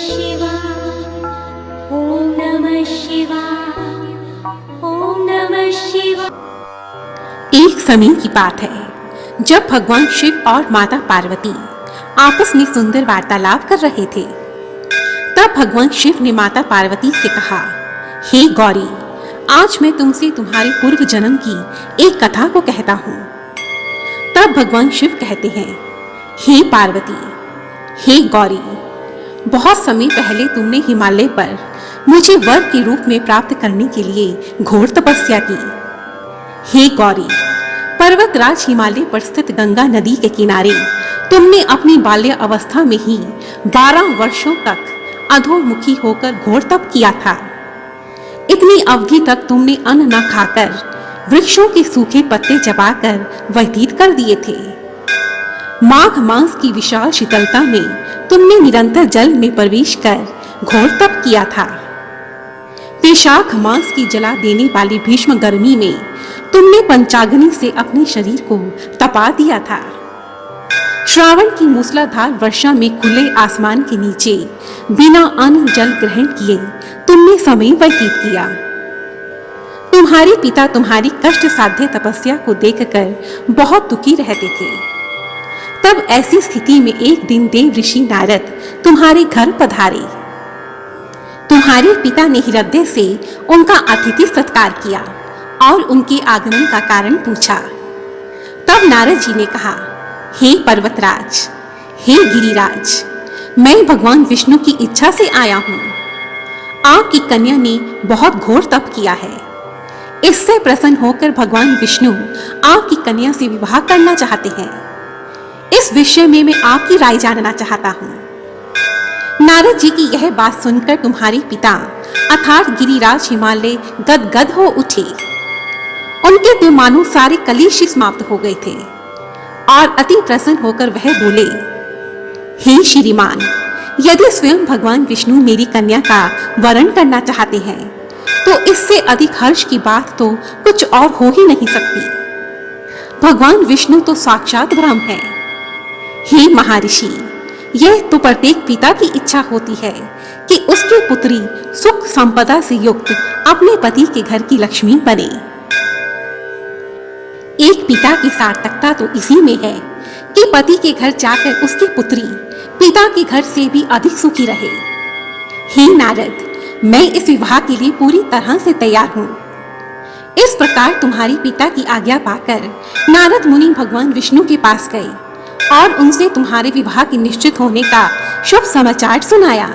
शिवाय। ओम नमः शिवाय। ओम नमः शिवाय। एक समय की बात है जब भगवान शिव और माता पार्वती आपस में सुंदर वार्तालाप कर रहे थे। तब भगवान शिव ने माता पार्वती से कहा, हे गौरी, आज मैं तुमसे तुम्हारे पूर्व जन्म की एक कथा को कहता हूँ। तब भगवान शिव कहते हैं, हे पार्वती, हे गौरी, बहुत समय पहले तुमने हिमालय पर मुझे वर के रूप में प्राप्त करने के लिए घोर तपस्या की। हे गौरी, पर्वतराज हिमालय पर स्थित गंगा नदी के किनारे तुमने अपनी बाल्य अवस्था में ही 12 वर्षों तक अधोमुखी होकर घोर तप किया था। इतनी अवधि तक तुमने अन्न न खाकर वृक्षों के सूखे पत्ते चबाकर व्यतीत कर दिए थे। माघ मास की विशाल शीतलता में तुमने निरंतर जल में प्रवेश कर घोर तप किया था। वैशाख मास की जला देने वाली भीष्म गर्मी में तुमने पंचाग्नि से अपने शरीर को तपा दिया था। श्रावण की मूसलाधार वर्षा में खुले आसमान के नीचे बिना अन्न जल ग्रहण किए तुमने समय व्यतीत किया। तुम्हारे पिता तुम्हारी कष्ट साध्य तपस्या को देखकर बहुत दुखी रहते थे। तब ऐसी स्थिति में एक दिन देव ऋषि नारद तुम्हारे घर पधारे। तुम्हारे पिता ने हृदय से उनका अतिथि सत्कार किया और उनके आगमन का कारण पूछा। तब नारद जी ने कहा, हे पर्वतराज, हे गिरिराज, मैं भगवान विष्णु की इच्छा से आया हूँ। आपकी कन्या ने बहुत घोर तप किया है। इससे प्रसन्न होकर भगवान विष्णु आपकी कन्या से विवाह करना चाहते हैं। इस विषय में मैं आपकी राय जानना चाहता हूँ। नारद जी की यह बात सुनकर तुम्हारे पिता अर्थात गिरिराज हिमालय गदगद हो उठे। उनके तो मानो सारे कलेश समाप्त हो गए थे और अति प्रसन्न होकर वह बोले, हे श्रीमान, यदि स्वयं भगवान विष्णु मेरी कन्या का वरण करना चाहते हैं तो इससे अधिक हर्ष की बात तो कुछ और हो ही नहीं सकती। भगवान विष्णु तो साक्षात ब्रह्म है। हे महर्षि, यह तो प्रत्येक पिता की इच्छा होती है कि उसकी पुत्री सुख संपदा से युक्त अपने पति के घर की लक्ष्मी बने। एक पिता की सार्थकता तो इसी में है कि पति के घर जाकर उसकी पुत्री पिता के घर से भी अधिक सुखी रहे। हे नारद, मैं इस विवाह के लिए पूरी तरह से तैयार हूँ। इस प्रकार तुम्हारे पिता की आज्ञा पाकर नारद मुनि भगवान विष्णु के पास गए और उनसे तुम्हारे विवाह के निश्चित होने का शुभ समाचार सुनाया।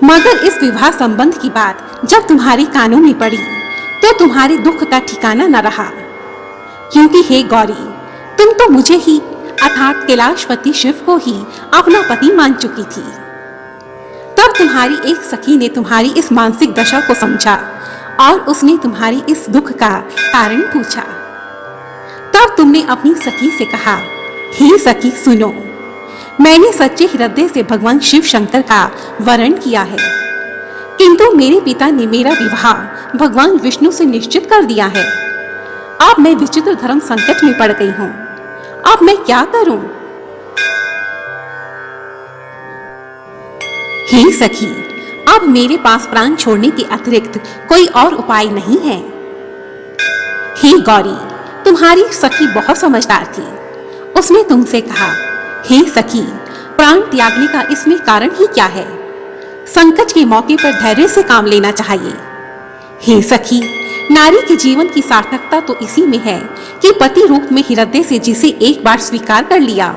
मगर इस विवाह संबंध की बात जब तुम्हारे कानों में पड़ी तो तुम्हारे दुख का ठिकाना न रहा, क्योंकि हे गौरी, तुम तो मुझे ही अर्थात कैलाशपति शिव को ही अपना पति मान चुकी थी। तब तुम्हारी एक सखी ने तुम्हारी इस मानसिक दशा को समझा और उसने तुम्हारी इस दुख का कारण पूछा। तब तुमने अपनी सखी से कहा, हे सखी सुनो, मैंने सच्चे हृदय से भगवान शिव शंकर का वरण किया है, किंतु मेरे पिता ने मेरा विवाह भगवान विष्णु से निश्चित कर दिया है। अब मैं विचित्र धर्म संकट में पड़ गई हूँ। अब मैं क्या करूं? हे सखी, अब मेरे पास प्राण छोड़ने के अतिरिक्त कोई और उपाय नहीं है। हे गौरी, तुम्हारी सखी बहुत समझदार थी। उसने तुमसे कहा, हे सखी, प्राण त्यागने का इसमें कारण ही क्या है? संकट के मौके पर धैर्य से काम लेना चाहिए। हे सखी, नारी के जीवन की सार्थकता तो इसी में है कि पति रूप में हृदय से जिसे एक बार स्वीकार कर लिया,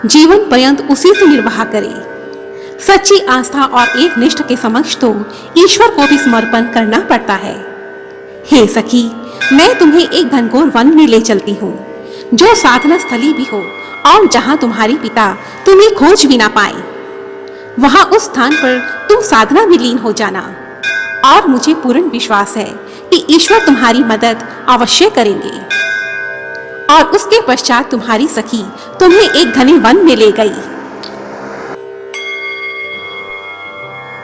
जीवन पर्यंत उसी से निर्वाह करे। सच्ची आस्था और एक निष्ठ के समक्ष तो ईश्वर को भी समर्पण करना पड़ता है। हे सखी, मैं तुम्हें एक घनघोर वन में ले चलती हूँ, जो साधना स्थली भी हो और जहाँ तुम्हारे पिता तुम्हें खोज भी ना पाए। वहाँ उस स्थान पर तुम साधना में लीन हो जाना और मुझे पूर्ण विश्वास है कि ईश्वर तुम्हारी मदद अवश्य करेंगे। और उसके पश्चात तुम्हारी सखी तुम्हें एक घने वन में ले गई।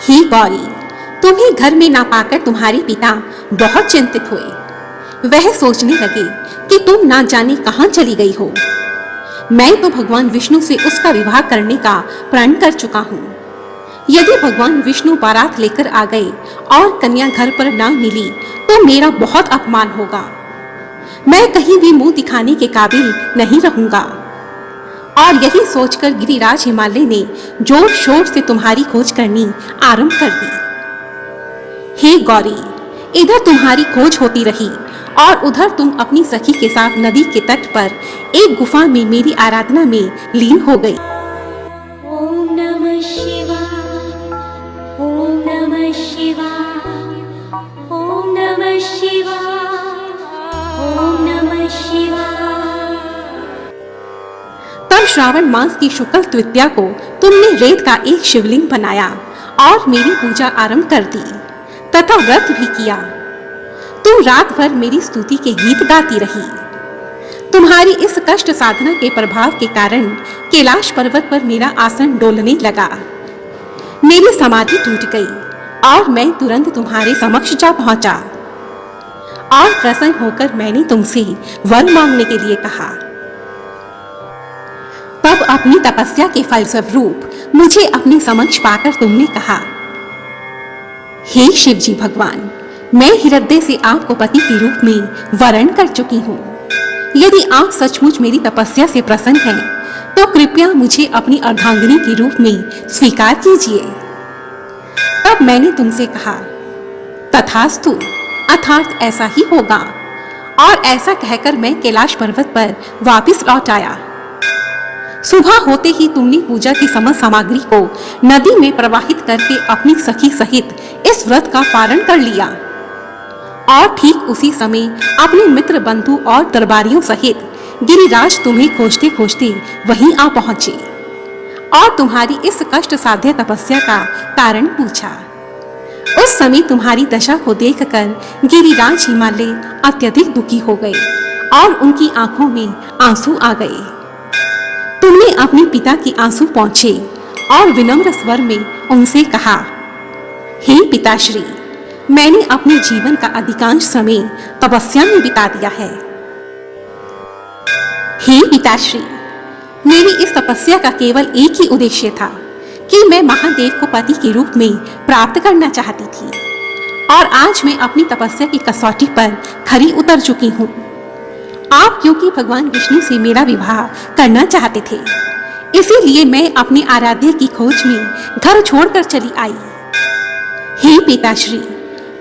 हे गौरी, तुम्हें घर में ना पाकर तुम्हारे पिता बहुत चिंतित हुए। वह सोचने लगे कि तुम ना जाने कहां चली गई हो। मैं तो भगवान विष्णु से उसका विवाह करने का प्रण कर चुका हूँ। यदि भगवान विष्णु बारात लेकर आ गए और कन्या घर पर ना मिली तो मेरा बहुत अपमान होगा। मैं कहीं भी मुंह दिखाने के काबिल नहीं रहूंगा। और यही सोचकर गिरिराज हिमालय ने जोर शोर से तुम्हारी खोज करनी आरंभ कर दी। हे गौरी, इधर तुम्हारी खोज होती रही और उधर तुम अपनी सखी के साथ नदी के तट पर एक गुफा में मेरी आराधना में लीन हो गई। ओम नमः शिवाय, ओम नमः शिवाय, ओम नमः शिवाय, ओम नमः शिवाय। तब श्रावण मास की शुक्ल तृतीया को तुमने रेत का एक शिवलिंग बनाया और मेरी पूजा आरंभ कर दी तथा व्रत भी किया। तुम रात भर मेरी स्तुति के गीत गाती रही। तुम्हारी इस कष्ट साधना के प्रभाव के कारण कैलाश पर्वत पर मेरा आसन डोलने लगा। मेरी समाधि टूट गई और मैं तुरंत तुम्हारे समक्ष जा पहुंचा और प्रसन्न होकर मैंने तुमसे वर मांगने के लिए कहा। तब अपनी तपस्या के फलस्वरूप मुझे अपने समक्ष पाकर तुमने कहा, हे शिव जी भगवान, मैं हृदय से आपको पति के रूप में वरण कर चुकी हूँ। यदि आप सचमुच मेरी तपस्या से प्रसन्न हैं, तो कृपया मुझे अपनी अर्धांगिनी के रूप में स्वीकार कीजिए। तब मैंने तुमसे कहा, तथास्तु, अर्थात ऐसा ही होगा। और ऐसा कहकर मैं कैलाश पर्वत पर वापस लौट आया। सुबह होते ही तुमने पूजा की समस्त सामग्री को नदी में प्रवाहित करके अपनी सखी सहित इस व्रत का पारण कर लिया। और ठीक उसी समय अपने मित्र बंधु और दरबारियों सहित गिरिराज तुम्हें खोजते खोजते वहीं आ पहुंचे और तुम्हारी इस कष्ट साध्य तपस्या का कारण पूछा। उस समय तुम्हारी दशा को देखकर गिरिराज हिमालय अत्यधिक दुखी हो गए और उनकी आंखों में आंसू आ गए। तुमने अपने पिता की आंसू पोंछे और विनम्र स्वर में उनसे कहा, हे पिताश्री, मैंने अपने जीवन का अधिकांश समय तपस्या में बिता दिया है। हे पिताश्री, मेरी इस तपस्या का केवल एक ही उद्देश्य था कि मैं महादेव को पति के रूप में प्राप्त करना चाहती थी और आज मैं अपनी तपस्या की कसौटी पर खरी उतर चुकी हूँ। आप क्योंकि भगवान विष्णु से मेरा विवाह करना चाहते थे, इसीलिए मैं अपने आराध्य की खोज में घर छोड़कर चली आई। हे पिताश्री,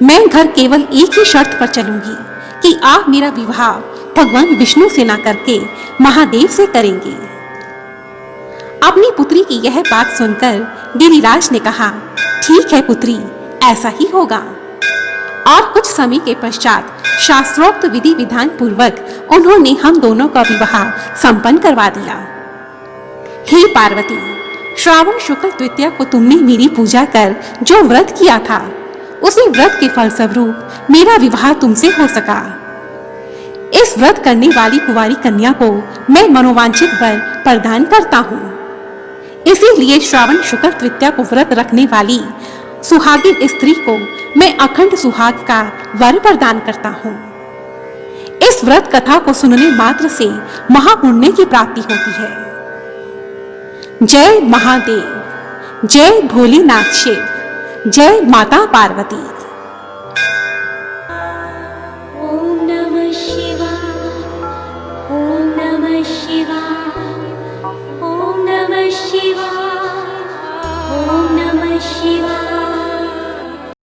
मैं घर केवल एक ही शर्त पर चलूंगी कि आप मेरा विवाह भगवान विष्णु से ना करके महादेव से करेंगे। अपनी पुत्री की यह बात सुनकर गिरिराज ने कहा, ठीक है पुत्री, ऐसा ही होगा। और कुछ समय के पश्चात शास्त्रोक्त विधि विधान पूर्वक उन्होंने हम दोनों का विवाह संपन्न करवा दिया। हे पार्वती, श्रावण शुक्ल तृतीया को तुमने मेरी पूजा कर जो व्रत किया था, उसी व्रत के फलस्वरूप मेरा विवाह तुमसे हो सका। इस व्रत करने वाली कुंवारी कन्या को मैं मनोवांछित वर प्रदान करता हूँ। इसीलिए श्रावण शुक्ल तृतीया को व्रत रखने वाली सुहागिन स्त्री को मैं अखंड सुहाग का वर प्रदान करता हूँ। इस व्रत कथा को सुनने मात्र से महापुण्य की प्राप्ति होती है। जय महादेव, जय भोलेनाथ शिव, जय माता पार्वती। ओम नमः शिवाय, ओम नमः शिवाय, ओम नमः शिवाय, ओम नमः शिवाय।